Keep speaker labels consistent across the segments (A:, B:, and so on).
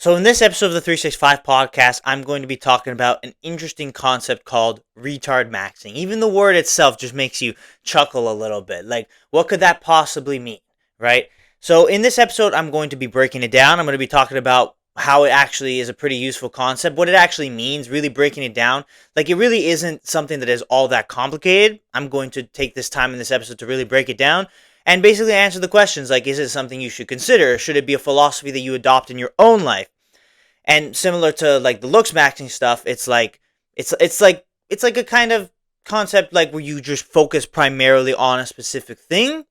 A: So in this episode of the 365 podcast, I'm going to be talking about an interesting concept called retardmaxxing. Even the word itself just makes you chuckle a little bit. Like, what could that possibly mean, right? So in this episode, I'm going to be breaking it down. I'm going to be talking about how it actually is a pretty useful concept, what it actually means, really breaking it down. Like, it really isn't something that is all that complicated. I'm going to take this time in this episode to really break it down and basically answer the questions like, is it something you should consider? Should it be a philosophy that you adopt in your own life? And similar to like the looks maxing stuff, it's like a kind of concept like where you just focus primarily on a specific thing.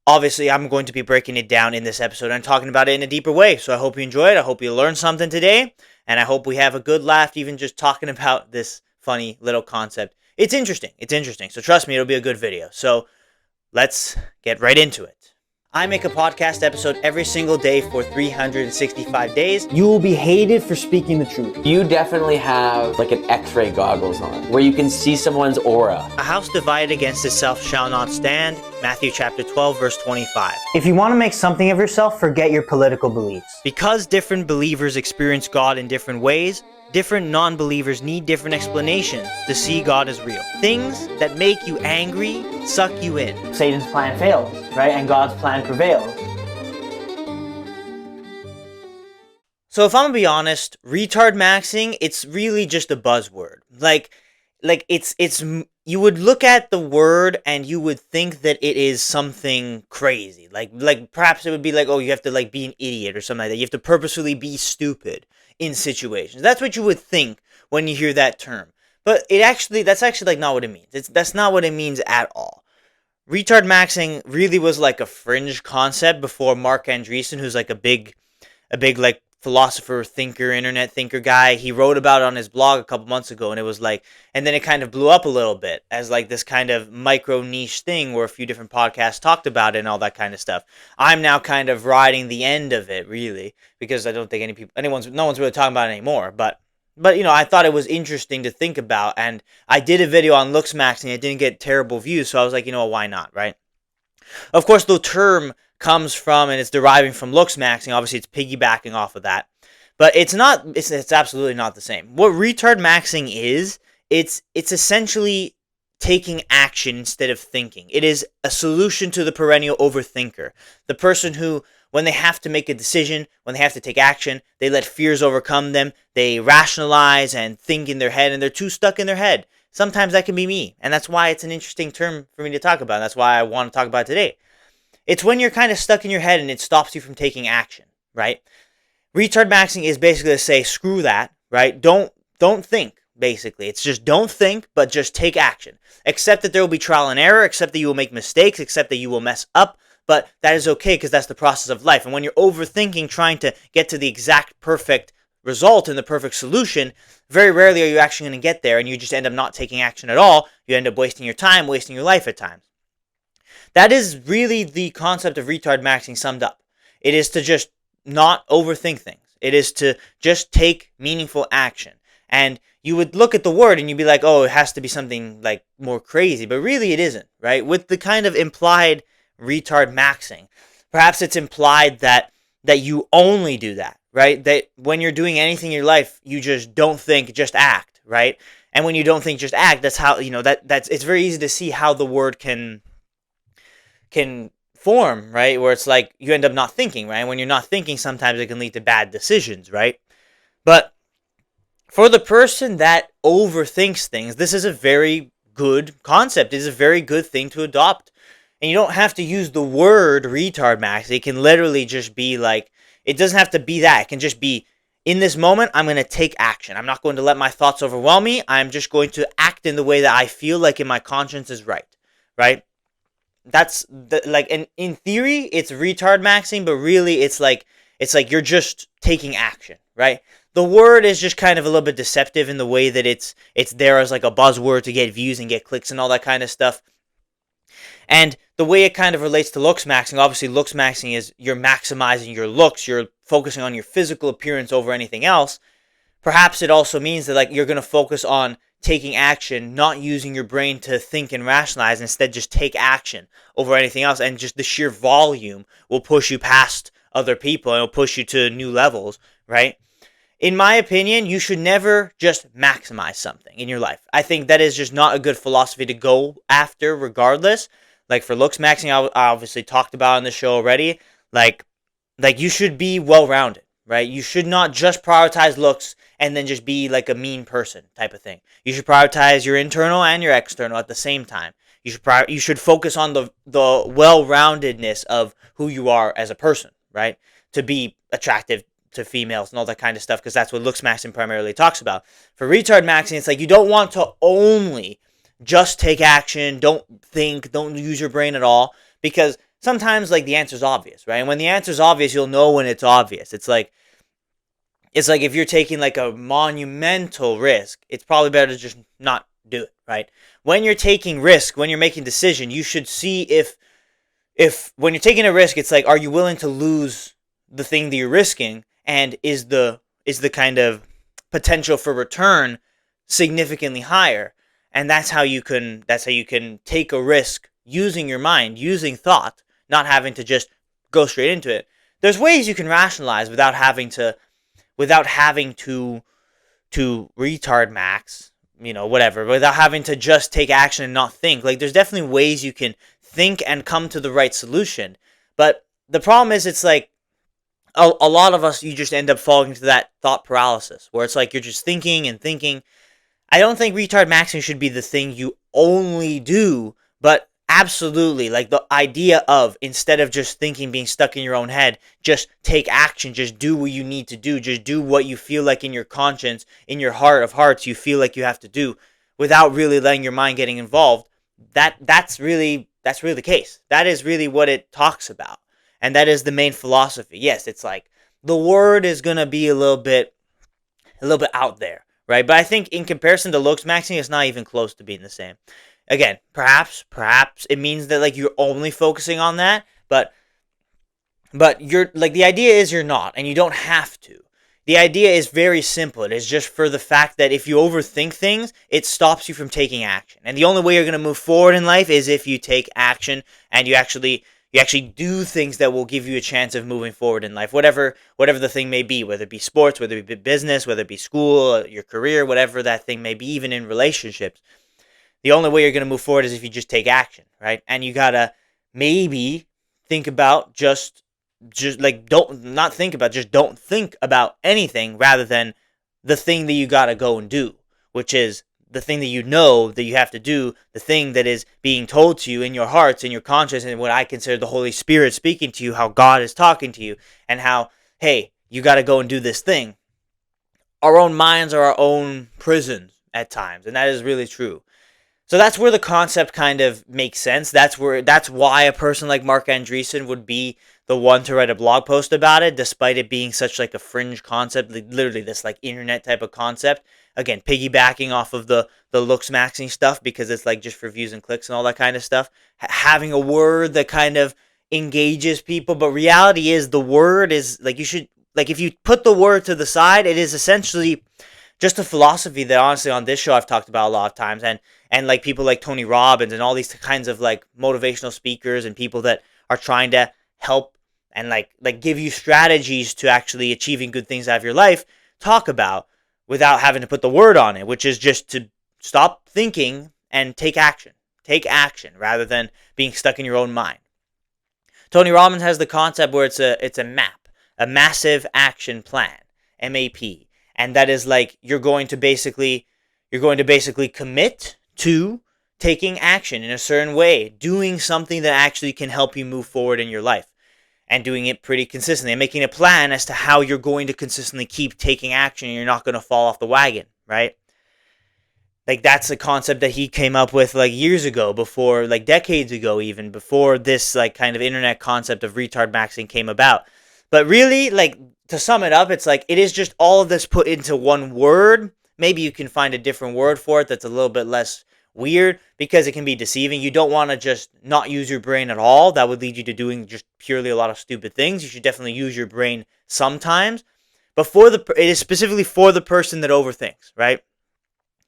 A: Obviously, I'm going to be breaking it down in this episode and talking about it in a deeper way. So I hope you enjoy it. I hope you learned something today. And I hope we have a good laugh even just talking about this funny little concept. It's interesting. So trust me, it'll be a good video. So let's get right into it. I make a podcast episode every single day for 365 days.
B: You will be hated for speaking the truth.
C: You definitely have like an X-ray goggles on where you can see someone's aura.
A: A house divided against itself shall not stand. Matthew chapter 12, verse 25.
B: If you want to make something of yourself, forget your political beliefs.
A: Because different believers experience God in different ways, different non-believers need different explanations to see God as real. Things that make you angry suck you in.
B: Satan's plan fails, right? And God's plan prevails.
A: So if I'm gonna be honest, retardmaxxing, it's really just a buzzword. Like it's you would look at the word and you would think that it is something crazy. Like perhaps it would be like, oh, you have to like be an idiot or something like that. You have to purposefully be stupid in situations. That's what you would think when you hear that term. But that's actually like not what it means. That's not what it means at all. Retardmaxxing really was like a fringe concept before Mark Andreessen, who's like a big like philosopher, thinker, internet thinker guy. He wrote about it on his blog a couple months ago, and it was like, and then it kind of blew up a little bit as like this kind of micro niche thing where a few different podcasts talked about it and all that kind of stuff. I'm now kind of riding the end of it, really, because I don't think no one's really talking about it anymore. But you know, I thought it was interesting to think about, and I did a video on looks maxing. It didn't get terrible views, so I was like, you know, why not, right? Of course, the term comes from and it's deriving from looks maxing. Obviously, it's piggybacking off of that, but it's absolutely not the same. What retardmaxxing is, it's essentially taking action instead of thinking. It is a solution to the perennial overthinker, the person who, when they have to make a decision, when they have to take action, they let fears overcome them. They rationalize and think in their head, and they're too stuck in their head. Sometimes that can be me, and that's why it's an interesting term for me to talk about. That's why I want to talk about it today. It's when you're kind of stuck in your head and it stops you from taking action, right? Retardmaxxing is basically to say, screw that, right? Don't think, basically. It's just don't think, but just take action. Accept that there will be trial and error, accept that you will make mistakes, accept that you will mess up, but that is okay because that's the process of life. And when you're overthinking, trying to get to the exact perfect result and the perfect solution, very rarely are you actually going to get there, and you just end up not taking action at all. You end up wasting your time, wasting your life at times. That is really the concept of retardmaxxing summed up. It is to just not overthink things. It is to just take meaningful action. And you would look at the word and you'd be like, oh, it has to be something like more crazy. But really it isn't, right? With the kind of implied retardmaxxing, perhaps it's implied that you only do that, right? That when you're doing anything in your life, you just don't think, just act, right? And when you don't think, just act, that's how, you know, that's it's very easy to see how the word can form, right? Where it's like you end up not thinking, right? And when you're not thinking, sometimes it can lead to bad decisions, right? But for the person that overthinks things, this is a very good concept. It is a very good thing to adopt. And you don't have to use the word retardmaxxing. It can literally just be like, it doesn't have to be that. It can just be, in this moment, I'm going to take action. I'm not going to let my thoughts overwhelm me. I'm just going to act in the way that I feel like in my conscience is right, right? That's like, and in theory, it's retardmaxxing, but really it's like you're just taking action, right? The word is just kind of a little bit deceptive in the way that it's there as like a buzzword to get views and get clicks and all that kind of stuff. And the way it kind of relates to looks maxing, obviously looks maxing is you're maximizing your looks, you're focusing on your physical appearance over anything else. Perhaps it also means that like you're going to focus on taking action, not using your brain to think and rationalize, instead just take action over anything else, and just the sheer volume will push you past other people and it'll push you to new levels, right? In my opinion, you should never just maximize something in your life. I think that is just not a good philosophy to go after regardless. Like for looks maxing, I obviously talked about on the show already. Like you should be well-rounded, right? You should not just prioritize looks and then just be like a mean person type of thing. You should prioritize your internal and your external at the same time. You should focus on the well-roundedness of who you are as a person, right? To be attractive to females and all that kind of stuff, because that's what looks maxing primarily talks about. For retard maxing, it's like you don't want to only just take action, don't think, don't use your brain at all, because sometimes like the answer's obvious, right? And when the answer's obvious, you'll know when it's obvious. It's like if you're taking like a monumental risk, it's probably better to just not do it, right? When you're taking risk, when you're making decision, you should see if when you're taking a risk, it's like, are you willing to lose the thing that you're risking, and is the kind of potential for return significantly higher? And that's how you can take a risk using your mind, using thought, not having to just go straight into it. There's ways you can rationalize without having to retard max, whatever, without having to just take action and not think. Like there's definitely ways you can think and come to the right solution. But the problem is, it's like a lot of us, you just end up falling into that thought paralysis where it's like you're just thinking and thinking. I don't think retard maxing should be the thing you only do, but absolutely, like the idea of, instead of just thinking, being stuck in your own head, just take action, just do what you need to do, just do what you feel like in your conscience, in your heart of hearts, you feel like you have to do, without really letting your mind getting involved. That's really the case. That is really what it talks about. And that is the main philosophy. Yes, it's like the word is going to be a little bit out there, right? But I think in comparison to looks maxing, it's not even close to being the same. Again, perhaps it means that like you're only focusing on that, but you're like, the idea is you're not, and you don't have to. The idea is very simple. It is just for the fact that if you overthink things, it stops you from taking action. And the only way you're going to move forward in life is if you take action and you actually do things that will give you a chance of moving forward in life, whatever the thing may be, whether it be sports, whether it be business, whether it be school, your career, whatever that thing may be, even in relationships. The only way you're going to move forward is if you just take action, right? And you got to maybe think about just don't think about anything, rather than the thing that you got to go and do, which is the thing that you know that you have to do, the thing that is being told to you in your hearts, in your conscience, and what I consider the Holy Spirit speaking to you, how God is talking to you, and how, hey, you got to go and do this thing. Our own minds are our own prisons at times, and that is really true. So that's where the concept kind of makes sense. That's why a person like Mark Andreessen would be the one to write a blog post about it, despite it being such like a fringe concept, like literally this like internet type of concept. Again, piggybacking off of the looks maxing stuff, because it's like just for views and clicks and all that kind of stuff. Having a word that kind of engages people, but reality is the word is like, you should, like, if you put the word to the side, it is essentially just a philosophy that honestly on this show I've talked about a lot of times, and like people like Tony Robbins and all these kinds of like motivational speakers and people that are trying to help and like give you strategies to actually achieving good things out of your life talk about, without having to put the word on it, which is just to stop thinking and take action. Take action rather than being stuck in your own mind. Tony Robbins has the concept where it's a MAP, a massive action plan, MAP. And that is like you're going to basically commit to taking action in a certain way, doing something that actually can help you move forward in your life, and doing it pretty consistently, and making a plan as to how you're going to consistently keep taking action and you're not going to fall off the wagon, right? Like that's a concept that he came up with like years ago, before, like decades ago, even before this like kind of internet concept of retard maxing came about. But really, like, to sum it up, it's like it is just all of this put into one word. Maybe you can find a different word for it that's a little bit less weird, because it can be deceiving. You don't want to just not use your brain at all. That would lead you to doing just purely a lot of stupid things. You should definitely use your brain sometimes. But it is specifically for the person that overthinks, right?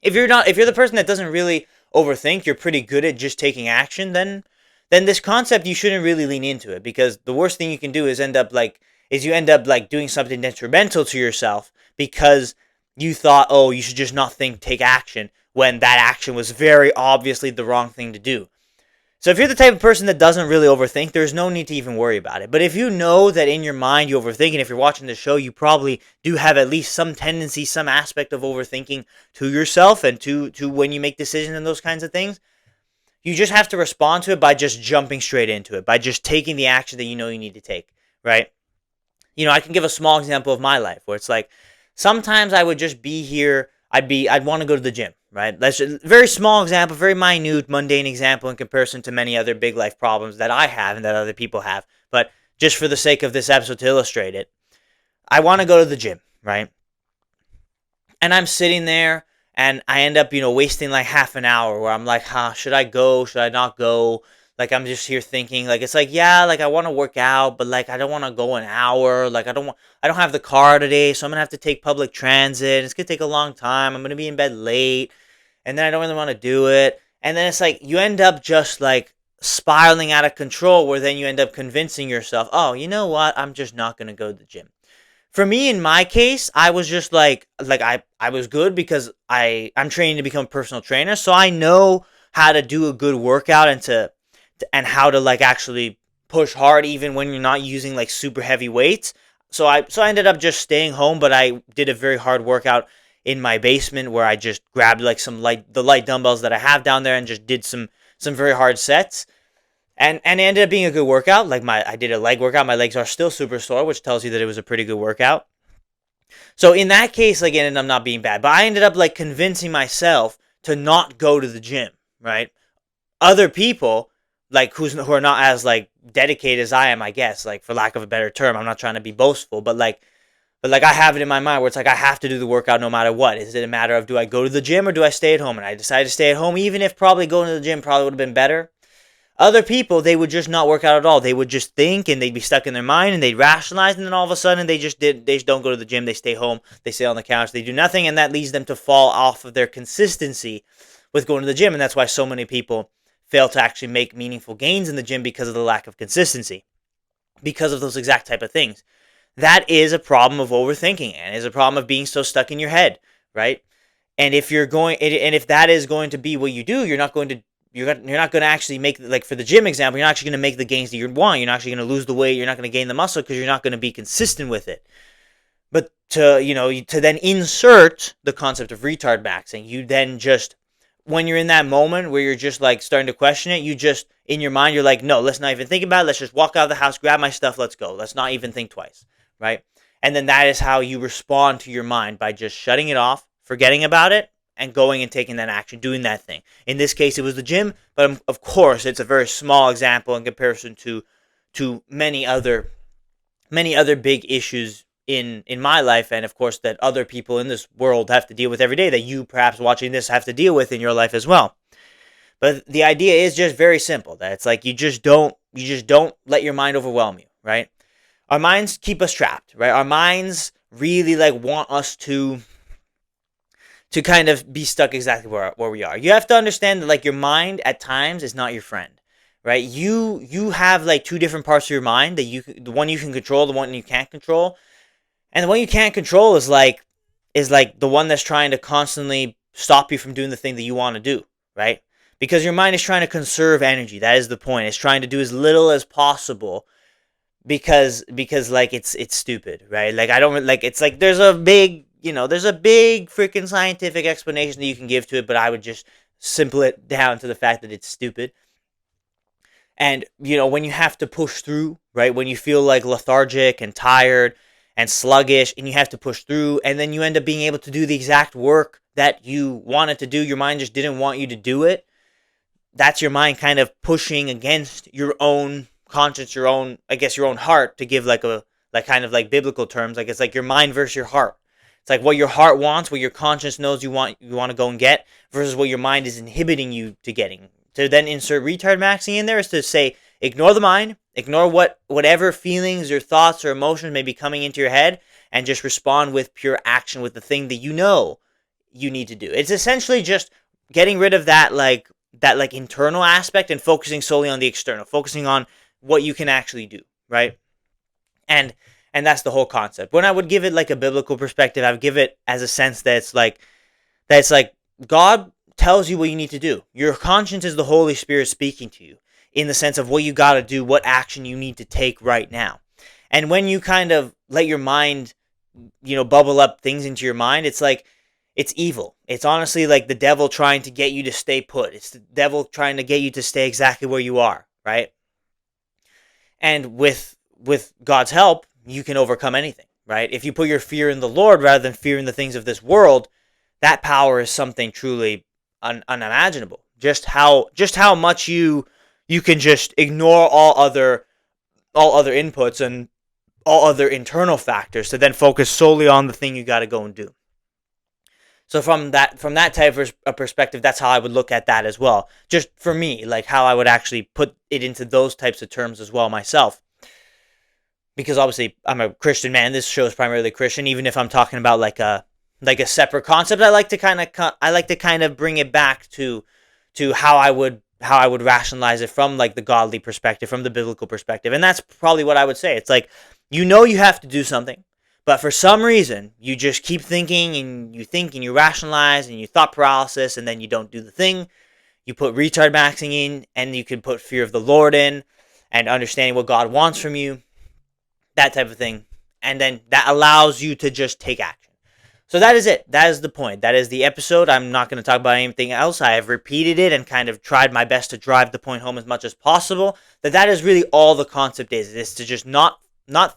A: If you're the person that doesn't really overthink, you're pretty good at just taking action, then this concept, you shouldn't really lean into it, because the worst thing you can do is end up like is you end up like doing something detrimental to yourself because you thought, oh, you should just not think, take action, when that action was very obviously the wrong thing to do. So if you're the type of person that doesn't really overthink, there's no need to even worry about it. But if you know that in your mind you overthink, and if you're watching the show, you probably do have at least some tendency, some aspect of overthinking to yourself and to when you make decisions and those kinds of things, you just have to respond to it by just jumping straight into it, by just taking the action that you know you need to take, right? I can give a small example of my life where it's like sometimes I would just be here, I'd want to go to the gym, right? That's a very small example, very minute, mundane example in comparison to many other big life problems that I have and that other people have. But just for the sake of this episode to illustrate it, I want to go to the gym, right? And I'm sitting there and I end up, wasting like half an hour where I'm like, should I go? Should I not go? Like, I'm just here thinking, like, it's like, yeah, like, I want to work out, but like, I don't want to go an hour. Like, I don't have the car today, so I'm going to have to take public transit. It's going to take a long time. I'm going to be in bed late, and then I don't really want to do it. And then it's like, you end up just like spiraling out of control where then you end up convincing yourself, oh, you know what? I'm just not going to go to the gym. For me, in my case, I was just like I was good because I'm trained to become a personal trainer, so I know how to do a good workout and how to like actually push hard even when you're not using like super heavy weights. So I ended up just staying home, but I did a very hard workout in my basement where I just grabbed like the light dumbbells that I have down there and just did some very hard sets. And it ended up being a good workout. Like I did a leg workout. My legs are still super sore, which tells you that it was a pretty good workout. So in that case, like, it ended up not being bad. But I ended up like convincing myself to not go to the gym, right? Other people, like who are not as like dedicated as I am, I guess, like for lack of a better term. I'm not trying to be boastful, but like I have it in my mind where it's like I have to do the workout no matter what. Is it a matter of do I go to the gym or do I stay at home? And I decided to stay at home, even if probably going to the gym probably would have been better. Other people, they would just not work out at all. They would just think and they'd be stuck in their mind and they'd rationalize, and then all of a sudden they just don't go to the gym, they stay home, they stay on the couch, they do nothing, and that leads them to fall off of their consistency with going to the gym. And that's why so many people fail to actually make meaningful gains in the gym, because of the lack of consistency, because of those exact type of things. That is a problem of overthinking, and is a problem of being so stuck in your head, right? And if that is going to be what you do, you're not going to actually make, like for the gym example, you're not actually going to make the gains that you want. You're not actually going to lose the weight. You're not going to gain the muscle because you're not going to be consistent with it. But to then insert the concept of retardmaxxing, you then just, when you're in that moment where you're just like starting to question it, you just, in your mind, you're like, no, let's not even think about it. Let's just walk out of the house, grab my stuff, let's go. Let's not even think twice, right? And then that is how you respond to your mind, by just shutting it off, forgetting about it, and going and taking that action, doing that thing. In this case, it was the gym, but of course, it's a very small example in comparison to many other big issues in my life, and of course that other people in this world have to deal with every day, that you perhaps watching this have to deal with in your life as well. But the idea is just very simple, that it's like you just don't let your mind overwhelm you, right? Our minds keep us trapped, right? Our minds really like want us to kind of be stuck exactly where we are. You have to understand that like your mind at times is not your friend, right? You have like two different parts of your mind, that the one you can control, the one you can't control. And the one you can't control is like the one that's trying to constantly stop you from doing the thing that you want to do, right? Because your mind is trying to conserve energy. That is the point. It's trying to do as little as possible because like it's stupid, right? Like I don't like, it's like there's a big freaking scientific explanation that you can give to it, but I would just simple it down to the fact that it's stupid. And when you have to push through, right? When you feel like lethargic and tired and sluggish, and you have to push through, and then you end up being able to do the exact work that you wanted to do, your mind just didn't want you to do it. That's your mind kind of pushing against your own conscience, your own heart, to give like kind of like biblical terms. Like it's like your mind versus your heart. It's like what your heart wants, what your conscience knows you want to go and get, versus what your mind is inhibiting you to getting. To then insert retardmaxxing in there is to say, ignore the mind, ignore whatever feelings or thoughts or emotions may be coming into your head, and just respond with pure action with the thing that you know you need to do. It's essentially just getting rid of that internal aspect and focusing solely on the external, focusing on what you can actually do, right? And And that's the whole concept. When I would give it like a biblical perspective, I would give it as a sense that it's like God tells you what you need to do. Your conscience is the Holy Spirit speaking to you in the sense of what you got to do, what action you need to take right now. And when you kind of let your mind, bubble up things into your mind, it's like, it's evil. It's honestly like the devil trying to get you to stay put. It's the devil trying to get you to stay exactly where you are, right? And with God's help, you can overcome anything, right? If you put your fear in the Lord rather than fear in the things of this world, that power is something truly unimaginable. Just how much you can just ignore all other inputs and all other internal factors to then focus solely on the thing you got to go and do. So from that type of a perspective, that's how I would look at that as well. Just for me, like how I would actually put it into those types of terms as well myself. Because obviously I'm a Christian man. This show is primarily Christian. Even if I'm talking about like a separate concept, I like to kind of bring it back to how I would rationalize it from like the godly perspective, from the biblical perspective. And that's probably what I would say. It's like, you have to do something, but for some reason you just keep thinking and you think and you rationalize and you thought paralysis, and then you don't do the thing. You put retardmaxxing in, and you can put fear of the Lord in, and understanding what God wants from you, that type of thing. And then that allows you to just take action. So that is it. That is the point. That is the episode. I'm not going to talk about anything else. I have repeated it and kind of tried my best to drive the point home as much as possible. That is really all the concept is. It is to just not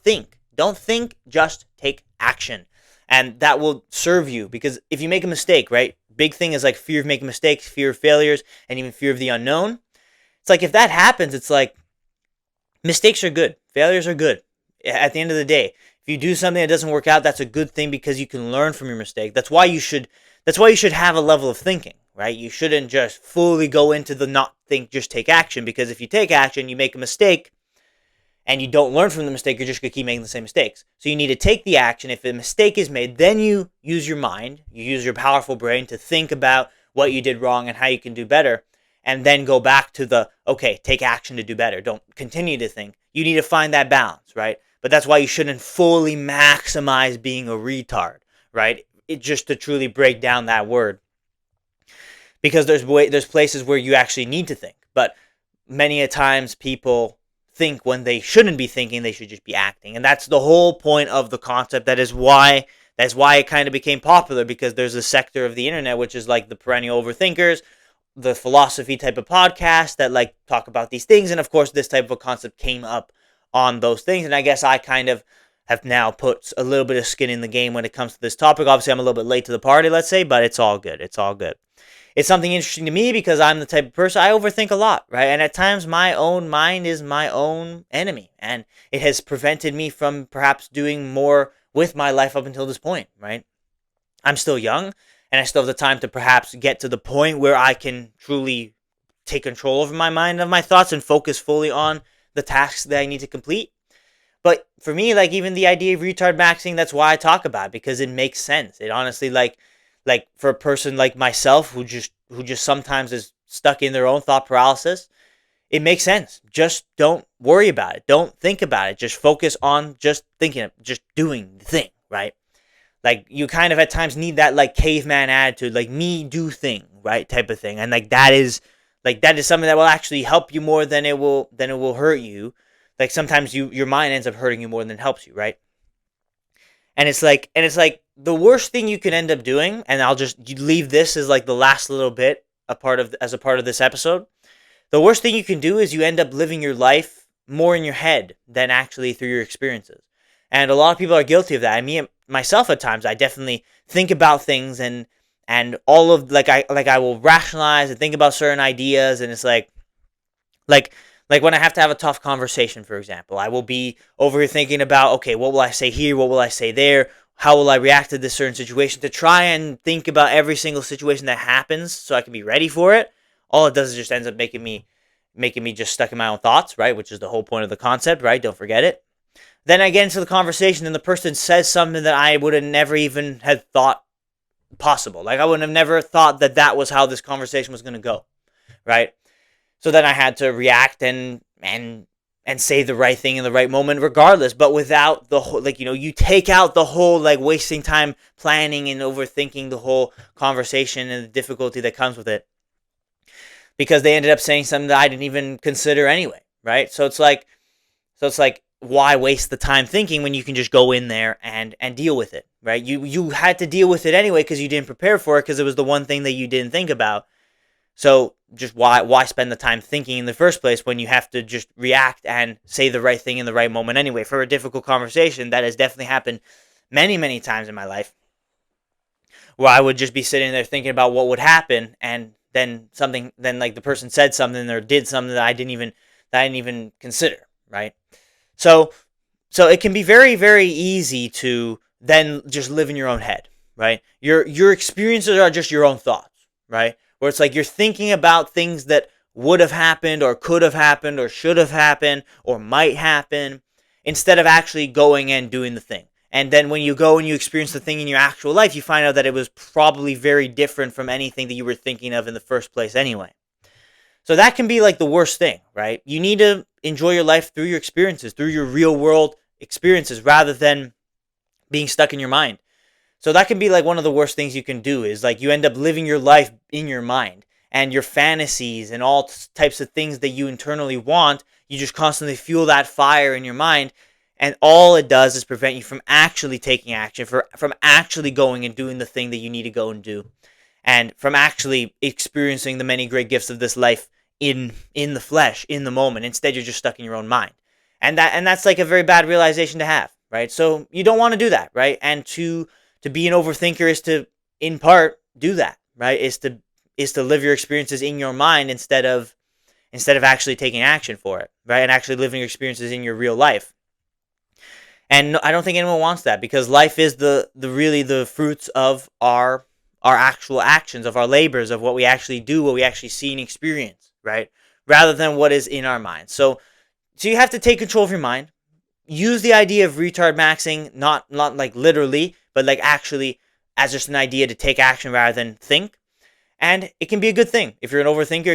A: think. Don't think, just take action. And that will serve you, because if you make a mistake, right? Big thing is like fear of making mistakes, fear of failures, and even fear of the unknown. It's like if that happens, it's like mistakes are good. Failures are good. At the end of the day, if you do something that doesn't work out, that's a good thing because you can learn from your mistake. That's why you should have a level of thinking, right? You shouldn't just fully go into the not think, just take action, because if you take action, you make a mistake and you don't learn from the mistake, you're just going to keep making the same mistakes. So you need to take the action. If a mistake is made, then you use your mind, you use your powerful brain to think about what you did wrong and how you can do better, and then go back to take action to do better. Don't continue to think. You need to find that balance, right? But that's why you shouldn't fully maximize being a retard, right? Just to truly break down that word. Because there's places where you actually need to think. But many a times people think when they shouldn't be thinking, they should just be acting. And that's the whole point of the concept. That's why it kind of became popular, because there's a sector of the internet which is like the perennial overthinkers, the philosophy type of podcast that like talk about these things. And of course, this type of a concept came up on those things. And I guess I kind of have now put a little bit of skin in the game when it comes to this topic. Obviously, I'm a little bit late to the party, let's say, but it's all good. It's all good. It's something interesting to me because I'm the type of person, I overthink a lot, right? And at times my own mind is my own enemy, and it has prevented me from perhaps doing more with my life up until this point, right? I'm still young, and I still have the time to perhaps get to the point where I can truly take control over my mind and my thoughts and focus fully on the tasks that I need to complete. But for me, like even the idea of retardmaxxing, that's why I talk about it, because it makes sense. It honestly, like for a person like myself who just sometimes is stuck in their own thought paralysis, it makes sense. Just don't worry about it. Don't think about it. Just focus on just thinking, just doing the thing, right? Like you kind of at times need that like caveman attitude, like me do thing, right? Type of thing. And that is something that will actually help you more than it will hurt you. Like sometimes your mind ends up hurting you more than it helps you, right? And it's like the worst thing you can end up doing, and you leave this as like the last little bit as a part of this episode. The worst thing you can do is you end up living your life more in your head than actually through your experiences. And a lot of people are guilty of that. I mean, myself at times, I definitely think about things and all of I will rationalize and think about certain ideas, and it's like when I have to have a tough conversation, for example, I will be over here thinking about, okay, what will I say here? What will I say there? How will I react to this certain situation? To try and think about every single situation that happens so I can be ready for it. All it does is just ends up making me just stuck in my own thoughts, right? Which is the whole point of the concept, right? Don't forget it. Then I get into the conversation and the person says something that I would have never even had thought possible. Like I would have never thought that was how this conversation was going to go, right? So then I had to react and say the right thing in the right moment regardless, but without the whole, like, you take out the whole, like, wasting time planning and overthinking the whole conversation and the difficulty that comes with it, because they ended up saying something that I didn't even consider anyway, right? So it's like why waste the time thinking when you can just go in there and deal with it, right? You had to deal with it anyway because you didn't prepare for it, because it was the one thing that you didn't think about. So just why spend the time thinking in the first place when you have to just react and say the right thing in the right moment anyway for a difficult conversation that has definitely happened many, many times in my life, where I would just be sitting there thinking about what would happen, and then like the person said something or did something that I didn't even consider, right? So it can be very, very easy to then just live in your own head, right? Your experiences are just your own thoughts, right? Where it's like you're thinking about things that would have happened or could have happened or should have happened or might happen, instead of actually going and doing the thing. And then when you go and you experience the thing in your actual life, you find out that it was probably very different from anything that you were thinking of in the first place anyway. So that can be like the worst thing, right? You need to enjoy your life through your experiences, through your real world experiences, rather than being stuck in your mind. So that can be like one of the worst things you can do, is like you end up living your life in your mind, and your fantasies and all types of things that you internally want. You just constantly fuel that fire in your mind, and all it does is prevent you from actually taking action, from actually going and doing the thing that you need to go and do, and from actually experiencing the many great gifts of this life in the flesh, in the moment. Instead, you're just stuck in your own mind. And that's like a very bad realization to have, right? So you don't want to do that, right? And to be an overthinker is to, in part, do that, right? Is to live your experiences in your mind instead of actually taking action for it, right? And actually living your experiences in your real life. And I don't think anyone wants that, because life is the really the fruits of our actual actions, of our labors, of what we actually do, what we actually see and experience, right? Rather than what is in our minds. So you have to take control of your mind. Use the idea of retardmaxxing, not like literally, but like actually as just an idea to take action rather than think. And it can be a good thing. If you're an overthinker,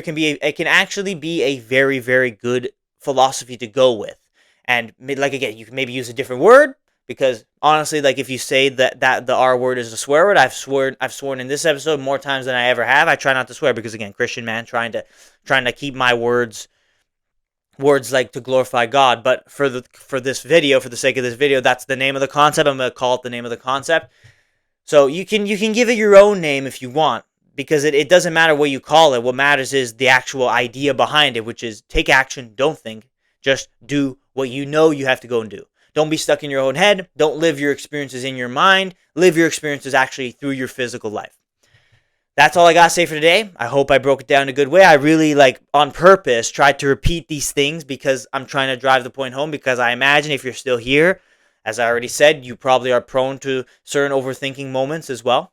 A: it can actually be a very, very good philosophy to go with. And like, again, you can maybe use a different word, because honestly, like, if you say that the R word is a swear word, I've sworn in this episode more times than I ever have. I try not to swear because, again, Christian man, trying to keep my words like to glorify God. But for this video, for the sake of this video, that's the name of the concept. I'm gonna call it the name of the concept. So you can give it your own name if you want, because it doesn't matter what you call it. What matters is the actual idea behind it, which is take action, don't think, just do what you know you have to go and do. Don't be stuck in your own head. Don't live your experiences in your mind. Live your experiences actually through your physical life. That's all I got to say for today. I hope I broke it down in a good way. I really, like, on purpose, tried to repeat these things because I'm trying to drive the point home, because I imagine if you're still here, as I already said, you probably are prone to certain overthinking moments as well.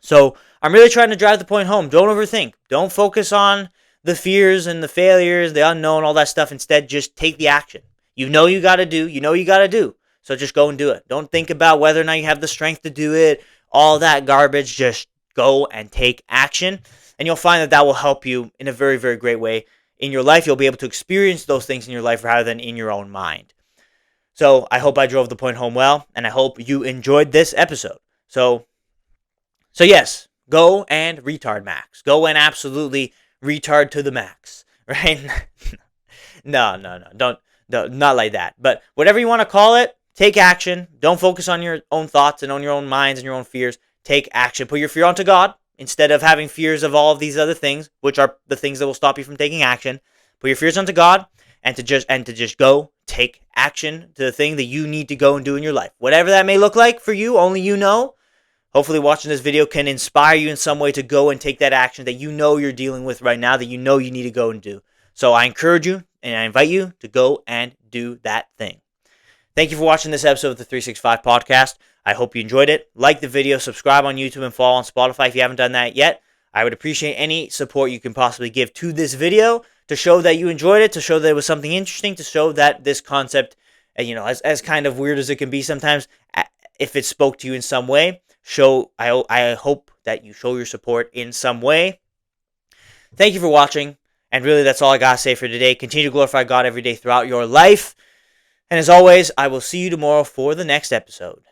A: So I'm really trying to drive the point home. Don't overthink. Don't focus on the fears and the failures, the unknown, all that stuff. Instead, just take the action. You know you got to do. So just go and do it. Don't think about whether or not you have the strength to do it, all that garbage. Just go and take action. And you'll find that will help you in a very, very great way in your life. You'll be able to experience those things in your life rather than in your own mind. So I hope I drove the point home well, and I hope you enjoyed this episode. So yes, go and retard max. Go and absolutely retard to the max, right? No, don't, not like that. But whatever you want to call it, take action. Don't focus on your own thoughts and on your own minds and your own fears. Take action. Put your fear onto God instead of having fears of all of these other things, which are the things that will stop you from taking action. Put your fears onto God, and to just go take action to the thing that you need to go and do in your life. Whatever that may look like for you, only you know. Hopefully watching this video can inspire you in some way to go and take that action that you know you're dealing with right now, that you know you need to go and do. So I encourage you and I invite you to go and do that thing. Thank you for watching this episode of the 365 Podcast. I hope you enjoyed it. Like the video, subscribe on YouTube, and follow on Spotify if you haven't done that yet. I would appreciate any support you can possibly give to this video to show that you enjoyed it, to show that it was something interesting, to show that this concept, as kind of weird as it can be sometimes, if it spoke to you in some way, I hope that you show your support in some way. Thank you for watching, And really, that's all I gotta say for today. Continue to glorify God every day throughout your life. And as always, I will see you tomorrow for the next episode.